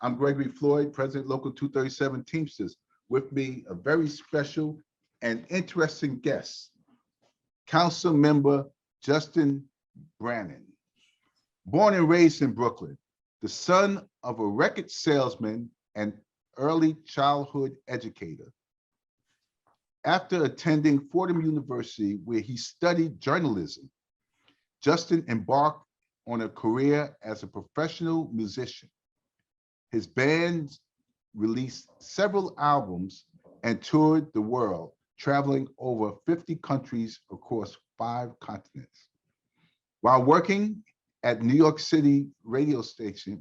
I'm Gregory Floyd, President Local 237 Teamsters. With me, a very special and interesting guest, Councilmember Justin Brannan. Born and raised in Brooklyn, the son of a record salesman and early childhood educator. After attending Fordham University, where he studied journalism, Justin embarked on a career as a professional musician. His band released several albums and toured the world, traveling over 50 countries across 5 continents. While working at New York City radio station,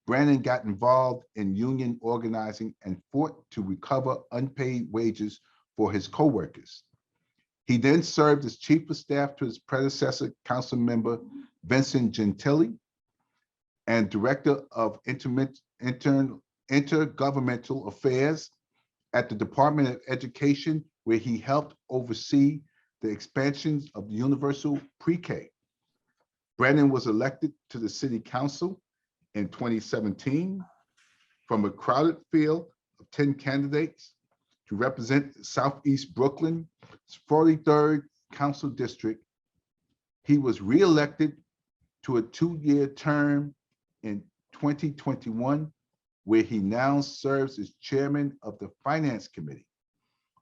Brannan got involved in union organizing and fought to recover unpaid wages for his coworkers. He then served as chief of staff to his predecessor, Councilmember Vincent Gentili, and director of intergovernmental affairs at the Department of Education, where he helped oversee the expansions of the universal pre-K. Brannan was elected to the city council in 2017 from a crowded field of 10 candidates to represent Southeast Brooklyn's 43rd council district. He was re-elected to a 2-year term in 2021, where he now serves as chairman of the Finance Committee,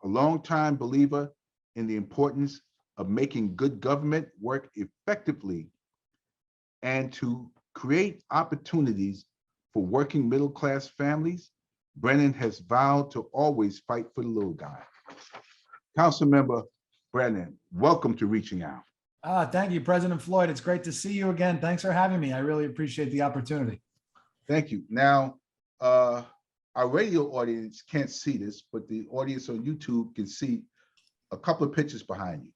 a longtime believer in the importance of making good government work effectively and to create opportunities for working middle-class families. Brannan has vowed to always fight for the little guy. Councilmember Brannan, welcome to Reaching Out. Thank you, President Floyd. It's great to see you again. Thanks for having me. I really appreciate the opportunity. Thank you. Now, our radio audience can't see this, but the audience on YouTube can see a couple of pictures behind you.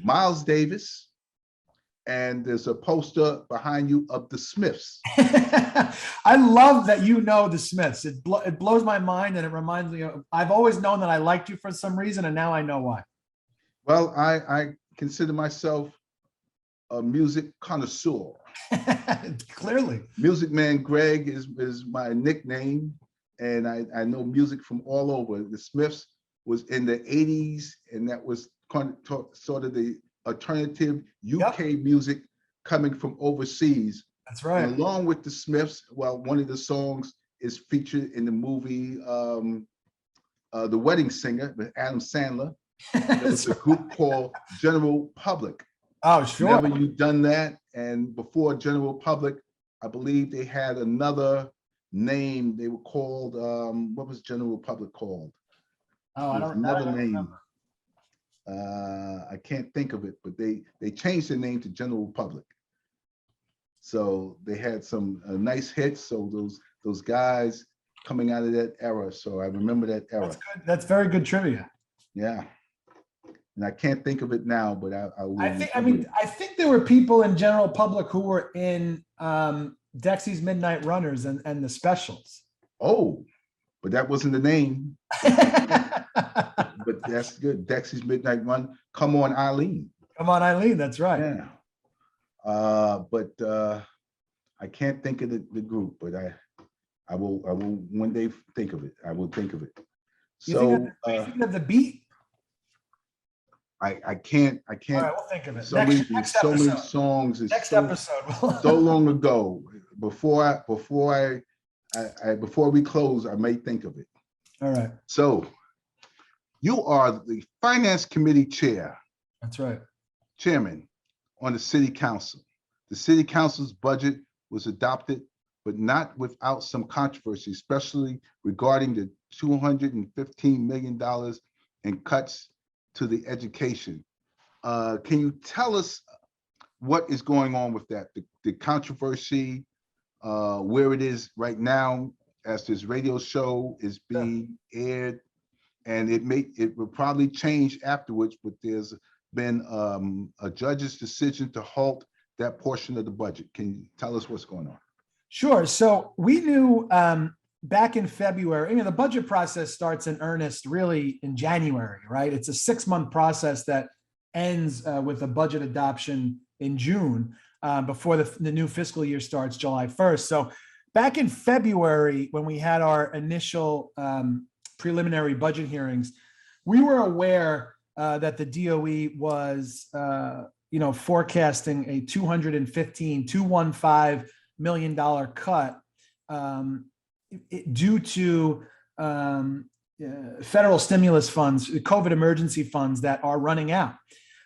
Miles Davis, and there's a poster behind you of the Smiths. I love that you know the Smiths. It blows my mind, and it reminds me of, I've always known that I liked you for some reason, and now I know why. Well, I consider myself a music connoisseur. Clearly. Music Man Greg is my nickname, and I know music from all over. The Smiths was in the 80s, and that was sort of the alternative UK music coming from overseas. That's right. And along with the Smiths, well, one of the songs is featured in the movie The Wedding Singer with Adam Sandler. There was a group called General Public. Oh, sure. Whenever you've done that, and before General Public, I believe they had another name. They were called, what was General Public called? Oh, I don't remember. I can't think of it, but they changed their name to General Public. So they had some nice hits. So those guys coming out of that era. So I remember that era. That's good. That's very good trivia. Yeah. And I can't think of it now, but I will. I think there were people in General Public who were in Dexy's Midnight Runners and the Specials. Oh, but that wasn't the name. But that's good. Dexy's Midnight Run. Come on, Eileen. Come on, Eileen. That's right. Yeah. But I can't think of the group, but I will one day think of it. I will think of it. So you think of the beat? I can't. All right, we'll think of it. So many songs. Next episode. So long ago. Before we close, I may think of it. All right. So you are the Finance Committee Chair. That's right. Chairman on the City Council. The City Council's budget was adopted, but not without some controversy, especially regarding the $215 million in cuts to the education. Can you tell us what is going on with that? The controversy, where it is right now, as this radio show is being aired, and it will probably change afterwards, but there's been a judge's decision to halt that portion of the budget. Can you tell us what's going on? Sure. So we knew back in February, the budget process starts in earnest really in January, right? It's a 6-month process that ends with a budget adoption in June before the new fiscal year starts July 1st. So back in February, when we had our initial preliminary budget hearings, we were aware that the DOE was, forecasting a $215 million cut due to federal stimulus funds, COVID emergency funds that are running out.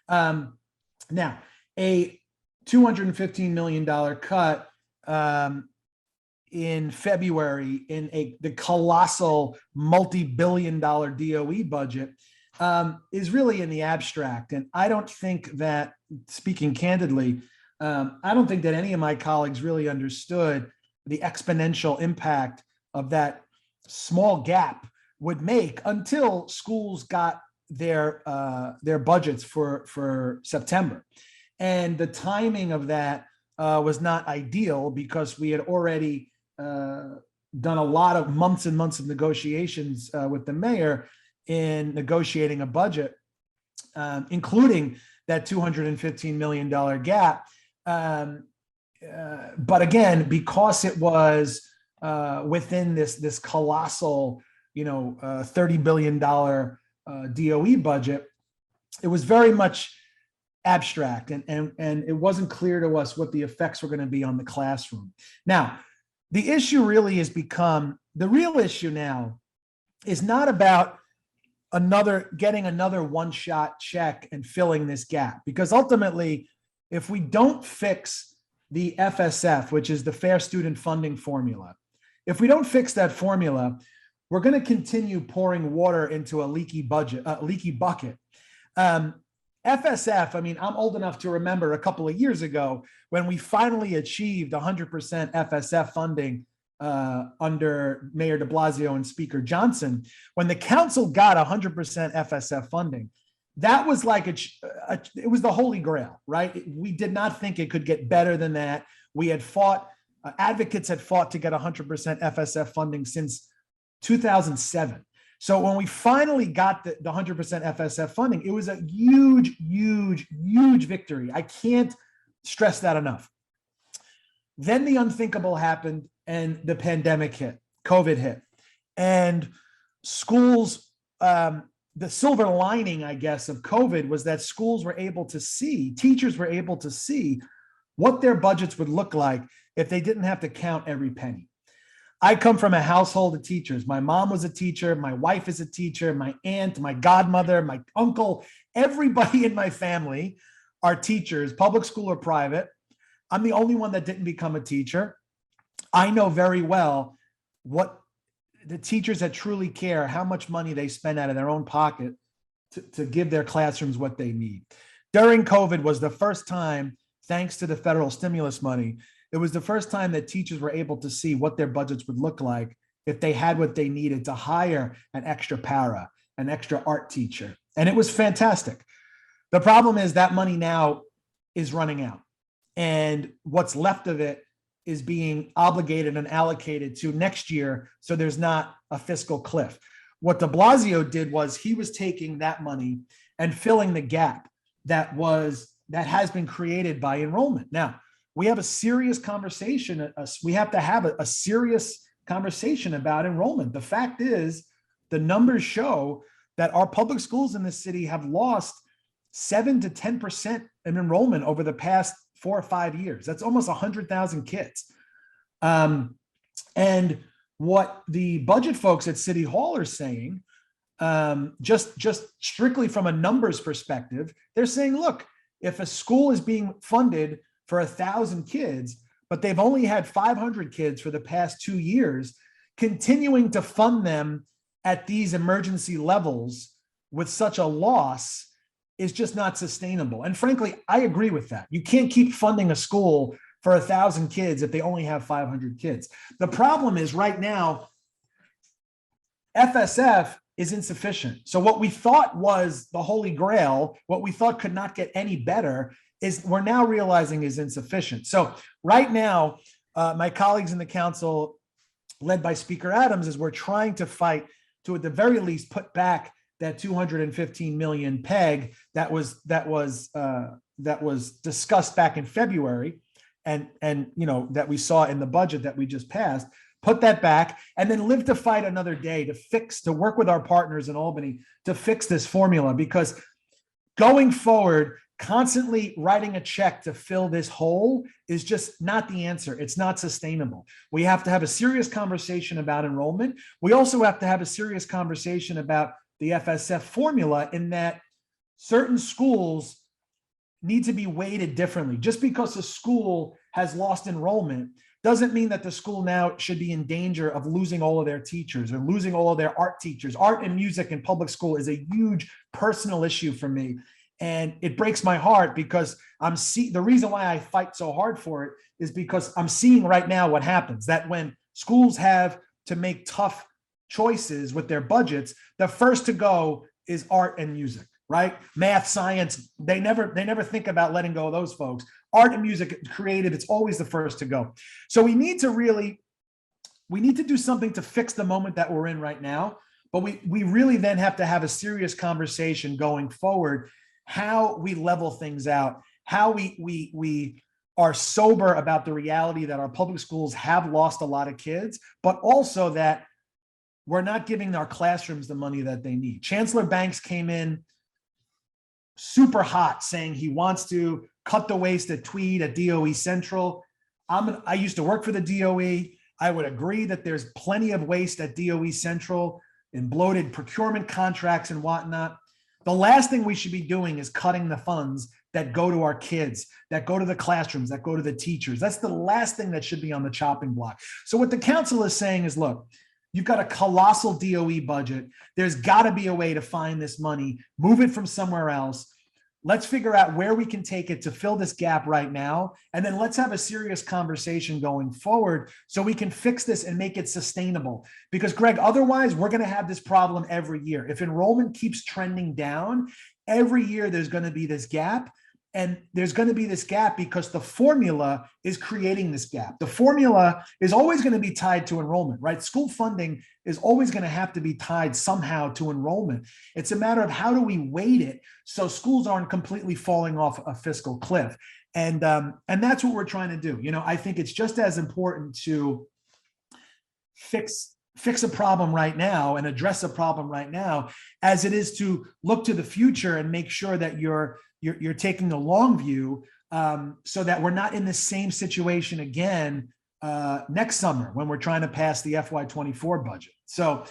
Now, a $215 million cut in February in the colossal multi-billion-dollar DOE budget is really in the abstract. And I don't think that, speaking candidly, I don't think that any of my colleagues really understood the exponential impact of that small gap would make until schools got their budgets for September. And the timing of that was not ideal because we had already done a lot of months and months of negotiations with the mayor in negotiating a budget, including that $215 million gap. But again, because it was within this colossal, $30 billion DOE budget, it was very much abstract, and it wasn't clear to us what the effects were going to be on the classroom. Now, the issue really has become, the real issue now is not about getting another one-shot check and filling this gap, because ultimately, if we don't fix the FSF, which is the Fair Student Funding Formula, if we don't fix that formula, we're going to continue pouring water into a leaky bucket. FSF, I mean, I'm old enough to remember a couple of years ago when we finally achieved 100% FSF funding under Mayor de Blasio and Speaker Johnson. When the council got 100% FSF funding, that was like it was the holy grail, right? We did not think it could get better than that. We had fought, advocates had fought to get 100% FSF funding since 2007. So when we finally got the 100% FSF funding, it was a huge, huge, huge victory. I can't stress that enough. Then the unthinkable happened and the pandemic hit, COVID hit, and schools, the silver lining, I guess, of COVID was that schools were able to see, teachers were able to see what their budgets would look like if they didn't have to count every penny. I come from a household of teachers. My mom was a teacher. My wife is a teacher. My aunt, my godmother, my uncle, everybody in my family are teachers, public school or private. I'm the only one that didn't become a teacher. I know very well what the teachers that truly care, how much money they spend out of their own pocket to give their classrooms what they need. During COVID was the first time, thanks to the federal stimulus money, it was the first time that teachers were able to see what their budgets would look like if they had what they needed to hire an extra para, an extra art teacher. And it was fantastic. The problem is that money now is running out. And what's left of it is being obligated and allocated to next year, so there's not a fiscal cliff. What de Blasio did was he was taking that money and filling the gap that has been created by enrollment. Now, we have a serious conversation. We have to have a serious conversation about enrollment. The fact is, the numbers show that our public schools in this city have lost 7 to 10% in enrollment over the past 4 or 5 years. That's almost 100,000 kids. And what the budget folks at City Hall are saying, just strictly from a numbers perspective, they're saying, look, if a school is being funded for 1,000 kids, but they've only had 500 kids for the past 2 years, continuing to fund them at these emergency levels with such a loss is just not sustainable. And frankly, I agree with that. You can't keep funding a school for 1,000 kids if they only have 500 kids. The problem is right now, FSF is insufficient. So what we thought was the holy grail, what we thought could not get any better, is we're now realizing is insufficient. So right now, my colleagues in the council, led by Speaker Adams, is we're trying to fight to, at the very least, put back that 215 million peg that was discussed back in February. and that we saw in the budget that we just passed, put that back, and then live to fight another day to work with our partners in Albany to fix this formula. Because going forward, constantly writing a check to fill this hole is just not the answer. It's not sustainable. We have to have a serious conversation about enrollment. We also have to have a serious conversation about the FSF formula, in that certain schools need to be weighted differently. Just because a school has lost enrollment doesn't mean that the school now should be in danger of losing all of their teachers or losing all of their art teachers. Art and music in public school is a huge personal issue for me. And it breaks my heart, because the reason why I fight so hard for it is because I'm seeing right now what happens, that when schools have to make tough choices with their budgets, the first to go is art and music, right? Math, science, they never think about letting go of those folks. Art and music, creative, it's always the first to go. So we need to do something to fix the moment that we're in right now. But we really then have to have a serious conversation going forward, how we level things out, how we are sober about the reality that our public schools have lost a lot of kids, but also that we're not giving our classrooms the money that they need. Chancellor Banks came in super hot saying he wants to cut the waste at Tweed, at DOE Central. I used to work for the DOE. I would agree that there's plenty of waste at DOE Central in bloated procurement contracts and whatnot. The last thing we should be doing is cutting the funds that go to our kids, that go to the classrooms, that go to the teachers. That's the last thing that should be on the chopping block. So what the council is saying is, look, you've got a colossal DOE budget. There's got to be a way to find this money, move it from somewhere else. Let's figure out where we can take it to fill this gap right now. And then let's have a serious conversation going forward so we can fix this and make it sustainable. Because Greg, otherwise we're going to have this problem every year. If enrollment keeps trending down, every year there's going to be this gap. And there's going to be this gap because the formula is creating this gap. The formula is always going to be tied to enrollment, right? School funding is always going to have to be tied somehow to enrollment. It's a matter of how do we weight it so schools aren't completely falling off a fiscal cliff. And that's what we're trying to do. I think it's just as important to fix a problem right now and address a problem right now as it is to look to the future and make sure that you're taking a long view, so that we're not in the same situation again next summer when we're trying to pass the FY24 budget. So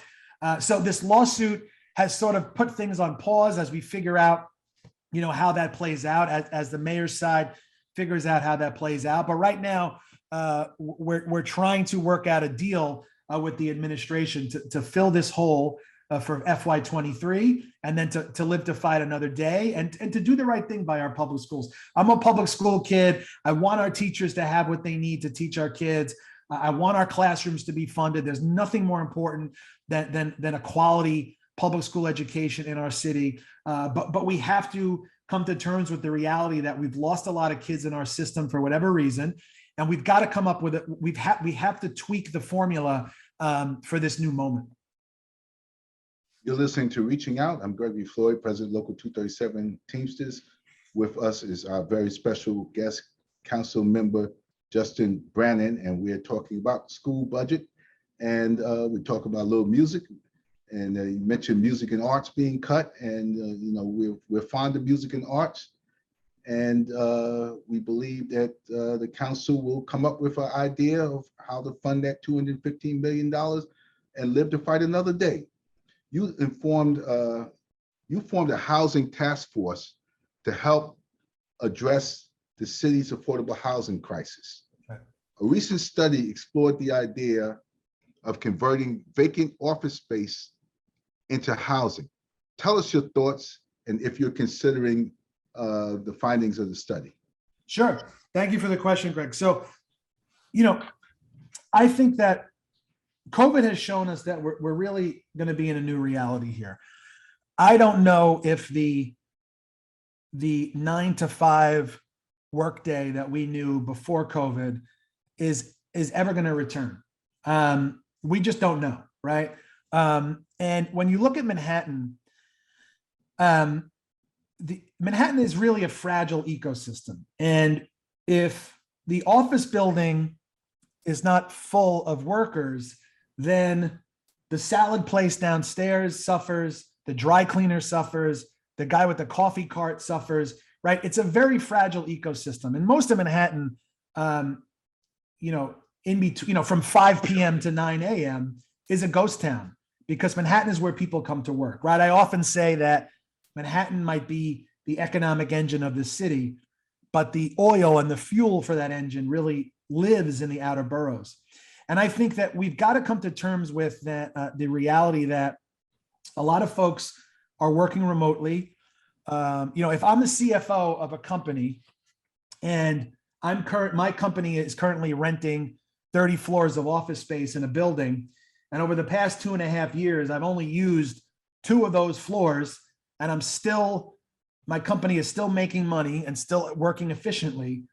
this lawsuit has sort of put things on pause as we figure out, how that plays out, as the mayor's side figures out how that plays out. But right now, we're trying to work out a deal with the administration to fill this hole for FY23, and then to live to fight another day, and to do the right thing by our public schools. I'm a public school kid. I want our teachers to have what they need to teach our kids. I want our classrooms to be funded. There's nothing more important than a quality public school education in our city. But we have to come to terms with the reality that we've lost a lot of kids in our system for whatever reason, and we've got to come up with it. We have to tweak the formula for this new moment. You're listening to Reaching Out. I'm Gregory Floyd, President, Local 237 Teamsters. With us is our very special guest, Councilmember Justin Brannan, and we're talking about school budget. And we talk about a little music. And you mentioned music and arts being cut, and we're fond of music and arts. And we believe that the council will come up with an idea of how to fund that $215 million and live to fight another day. You formed a housing task force to help address the city's affordable housing crisis. Right. A recent study explored the idea of converting vacant office space into housing. Tell us your thoughts and if you're considering the findings of the study. Sure. Thank you for the question, Greg. So, I think that COVID has shown us that we're really going to be in a new reality here. I don't know if the 9 to 5 workday that we knew before COVID is ever going to return. We just don't know, right? And when you look at Manhattan, Manhattan is really a fragile ecosystem. And if the office building is not full of workers, then the salad place downstairs suffers, the dry cleaner suffers, the guy with the coffee cart suffers, right? It's a very fragile ecosystem. And most of Manhattan, in between, from 5 p.m. to 9 a.m. is a ghost town, because Manhattan is where people come to work, right? I often say that Manhattan might be the economic engine of the city, but the oil and the fuel for that engine really lives in the outer boroughs. And I think that we've got to come to terms with that, the reality that a lot of folks are working remotely. If I'm the CFO of a company and my company is currently renting 30 floors of office space in a building, and over the past 2.5 years, I've only used 2 of those floors, and my company is still making money and still working efficiently.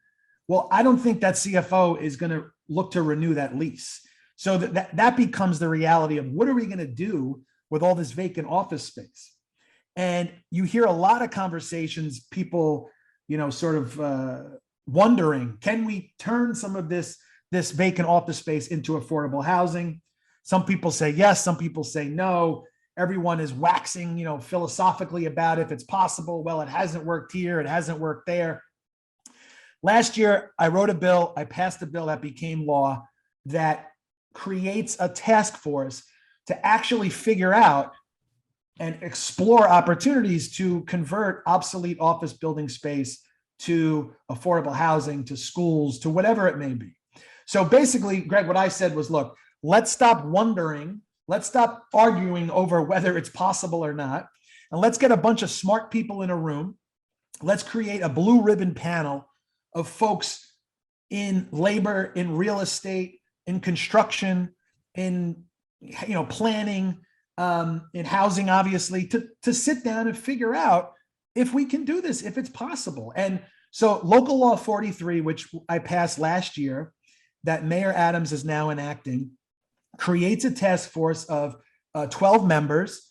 Well, I don't think that CFO is going to look to renew that lease. So that becomes the reality of what are we going to do with all this vacant office space? And you hear a lot of conversations, people, wondering, can we turn some of this vacant office space into affordable housing? Some people say yes, some people say no. Everyone is waxing, philosophically about if it's possible. Well, it hasn't worked here, it hasn't worked there. Last year, I passed a bill that became law that creates a task force to actually figure out and explore opportunities to convert obsolete office building space to affordable housing, to schools, to whatever it may be. So basically, Greg, what I said was, look, let's stop wondering, let's stop arguing over whether it's possible or not, and let's get a bunch of smart people in a room. Let's create a blue ribbon panel of folks in labor, in real estate, in construction, in planning, in housing, obviously, to sit down and figure out if we can do this, if it's possible. And so local law 43, which I passed last year, that Mayor Adams is now enacting, creates a task force of 12 members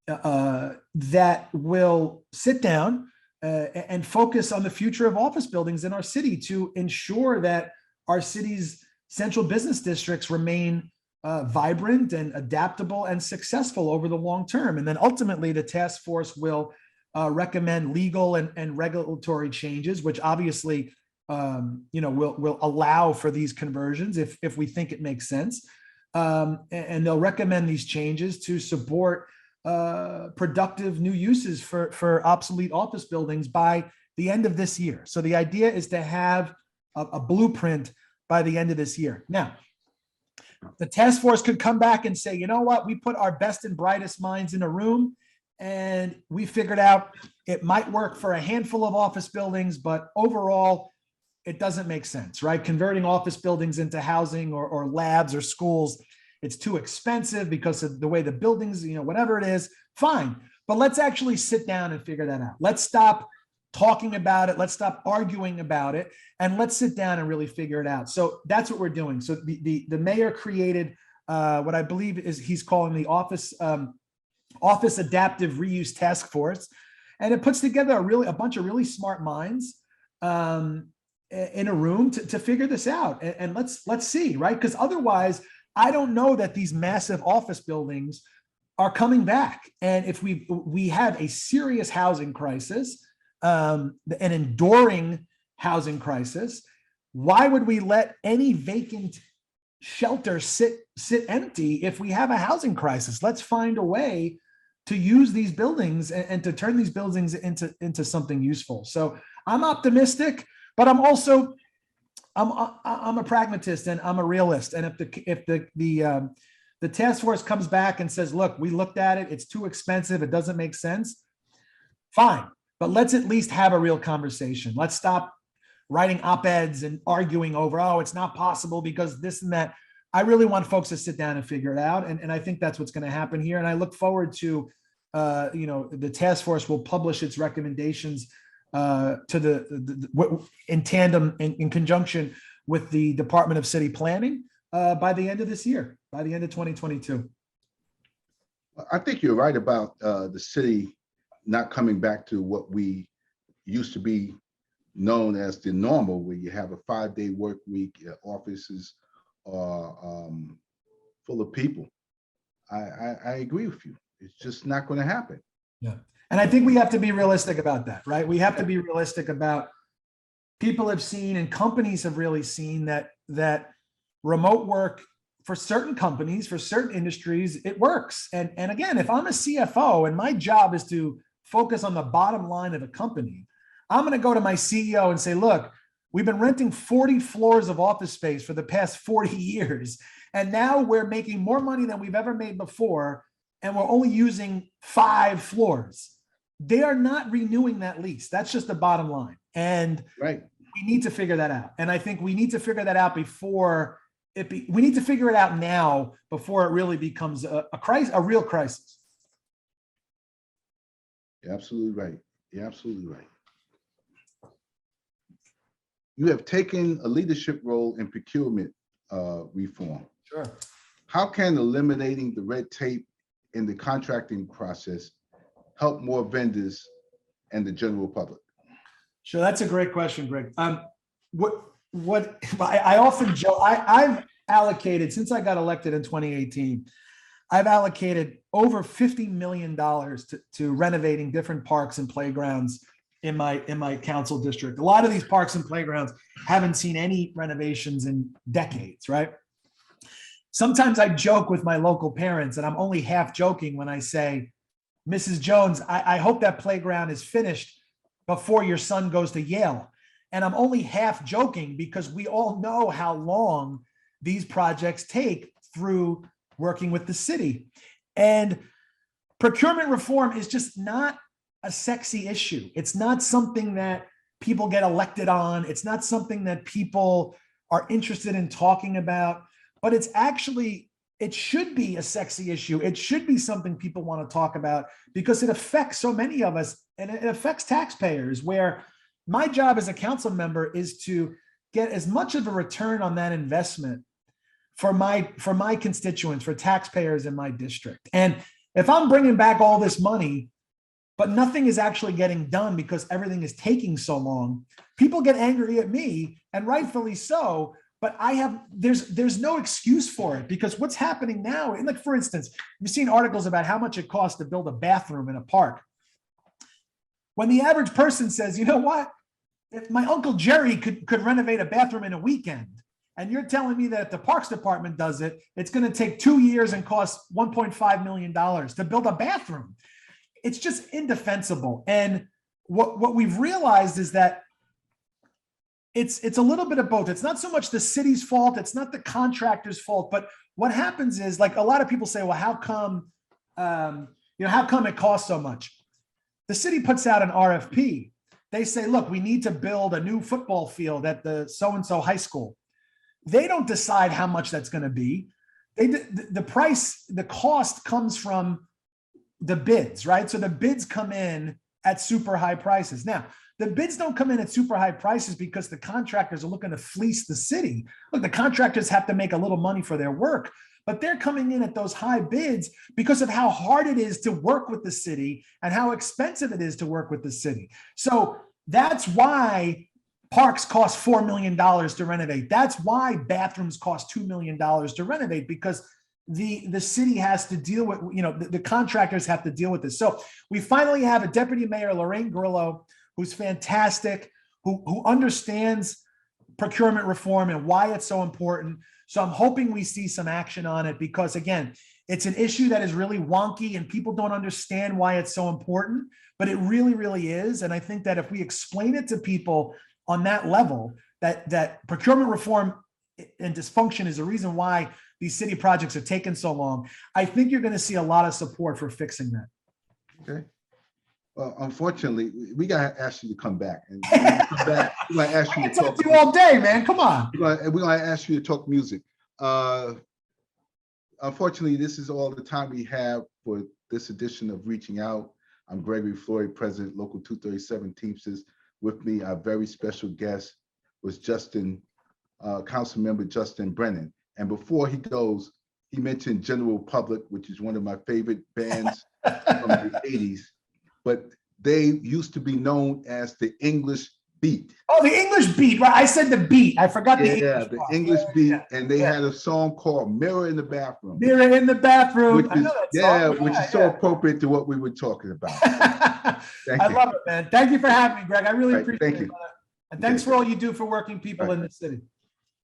that will sit down and focus on the future of office buildings in our city to ensure that our city's central business districts remain vibrant and adaptable and successful over the long term. And then ultimately the task force will recommend legal and regulatory changes, which obviously will allow for these conversions if we think it makes sense. And they'll recommend these changes to support productive new uses for obsolete office buildings by the end of this year. So the idea is to have a blueprint by the end of this year. Now, the task force could come back and say, you know what, we put our best and brightest minds in a room and we figured out it might work for a handful of office buildings, but overall, it doesn't make sense, right? Converting office buildings into housing or labs or schools, it's too expensive because of the way the buildings, whatever it is, fine. But let's actually sit down and figure that out. Let's stop talking about it. Let's stop arguing about it. And let's sit down and really figure it out. So that's what we're doing. So the mayor created what I believe is he's calling the Office Adaptive Reuse Task Force. And it puts together a bunch of really smart minds in a room to figure this out. And let's see, right? Because otherwise, I don't know that these massive office buildings are coming back. And if we have a serious housing crisis, an enduring housing crisis, why would we let any vacant shelter sit empty if we have a housing crisis? Let's find a way to use these buildings and to turn these buildings into something useful. So I'm optimistic, but I'm also I'm a pragmatist and I'm a realist. And if the task force comes back and says, look, we looked at it, it's too expensive, it doesn't make sense, fine. But let's at least have a real conversation. Let's stop writing op-eds and arguing over, oh, it's not possible because this and that. I really want folks to sit down and figure it out. And I think that's what's going to happen here. And I look forward to, the task force will publish its recommendations in tandem, in conjunction with the Department of City Planning by the end of this year, by the end of 2022. I think you're right about the city not coming back to what we used to be known as the normal, where you have a 5-day work week, your offices are full of people. I agree with you. It's just not going to happen. Yeah. And I think we have to be realistic about that, right? We have to be realistic about, people have seen and companies have really seen that remote work for certain companies, for certain industries, it works. And again, if I'm a CFO and my job is to focus on the bottom line of a company, I'm going to go to my CEO and say, look, we've been renting 40 floors of office space for the past 40 years. And now we're making more money than we've ever made before. And we're only using 5 floors. They are not renewing that lease. That's just the bottom line. And Right. we need to figure that out. And I think we need to figure that out before we need to figure it out now before it really becomes a crisis, a real crisis. You're absolutely right. You're absolutely right. You have taken a leadership role in procurement reform. Sure. How can eliminating the red tape in the contracting process help more vendors and the general public? Sure, that's a great question, Greg. What I often joke, I've allocated, since I got elected in 2018, I've allocated over $50 million to renovating different parks and playgrounds in my council district. A lot of these parks and playgrounds haven't seen any renovations in decades, right? Sometimes I joke with my local parents, and I'm only half joking when I say, Mrs. Jones, I hope that playground is finished before your son goes to Yale. And I'm only half joking because we all know how long these projects take through working with the city. And procurement reform is just not a sexy issue. It's not something that people get elected on. It's not something that people are interested in talking about, but it's actually, it should be a sexy issue. It should be something people want to talk about because it affects so many of us, and it affects taxpayers, where my job as a council member is to get as much of a return on that investment for my constituents, for taxpayers in my district. And if I'm bringing back all this money, but nothing is actually getting done because everything is taking so long, people get angry at me, and rightfully so. But there's no excuse for it, because what's happening now, and like, for instance, you've seen articles about how much it costs to build a bathroom in a park. When the average person says, you know what, if my Uncle Jerry could renovate a bathroom in a weekend, and you're telling me that if the Parks Department does it, it's going to take 2 years and cost $1.5 million to build a bathroom. It's just indefensible. And what we've realized is that it's a little bit of both. It's not so much the city's fault. It's not the contractor's fault. But what happens is, like, a lot of people say, well, how come it costs so much? The city puts out an RFP. They say, look, we need to build a new football field at the so-and-so high school. They don't decide how much that's going to be. The cost comes from the bids, right? So the bids come in at super high prices. Now, the bids don't come in at super high prices because the contractors are looking to fleece the city. Look, the contractors have to make a little money for their work, but they're coming in at those high bids because of how hard it is to work with the city and how expensive it is to work with the city. So that's why parks cost $4 million to renovate. That's why bathrooms cost $2 million to renovate, because the city has to deal with, the contractors have to deal with this. So we finally have a deputy mayor, Lorraine Grillo, who's fantastic, who understands procurement reform and why it's so important. So I'm hoping we see some action on it, because again, it's an issue that is really wonky and people don't understand why it's so important, but it really, really is. And I think that if we explain it to people on that level, that procurement reform and dysfunction is the reason why these city projects are taking so long, I think you're going to see a lot of support for fixing that. Okay. Well, unfortunately, we got to ask you to come back. And when you come back, we're going to ask you to talk to you all day, man. Come on. We're going to ask you to talk music. Unfortunately, this is all the time we have for this edition of Reaching Out. I'm Gregory Floyd, President, Local 237 Teamsters. With me, our very special guest was Councilmember Justin Brannan. And before he goes, he mentioned General Public, which is one of my favorite bands from the 80s. But they used to be known as the English Beat. Oh, the English Beat, right? I said the beat. I forgot the Yeah, English the part. English Yeah, Beat, yeah, and they yeah. had a song called "Mirror in the Bathroom," Mirror in the bathroom. which I know is that song. which is so appropriate to what we were talking about. Thank I you. love it, man. Thank you for having me, Greg. I really All right, appreciate thank it, you. brother. And thanks Okay. for all you do for working people All in right. the city.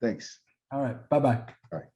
Thanks. All right. Bye-bye. All right.